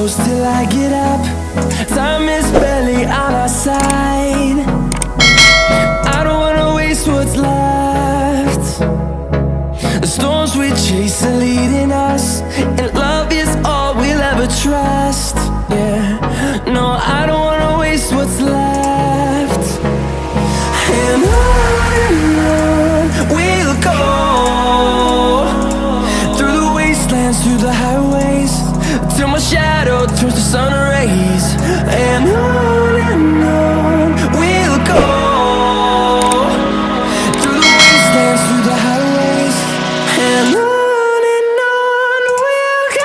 close till I get up. Time is barely on our side. I don't wanna waste what's left. The storms we chase are leading us, and love is all we'll ever trust. Yeah, no, I don't wanna waste what's left. And on we'll go, through the wastelands, through the highways, till my shadow turns to sun rays. And on we'll go, through the wastelands, through the highways, and on we'll go.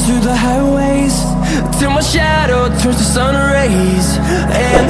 Through the highways, till my shadow turns to sun rays. And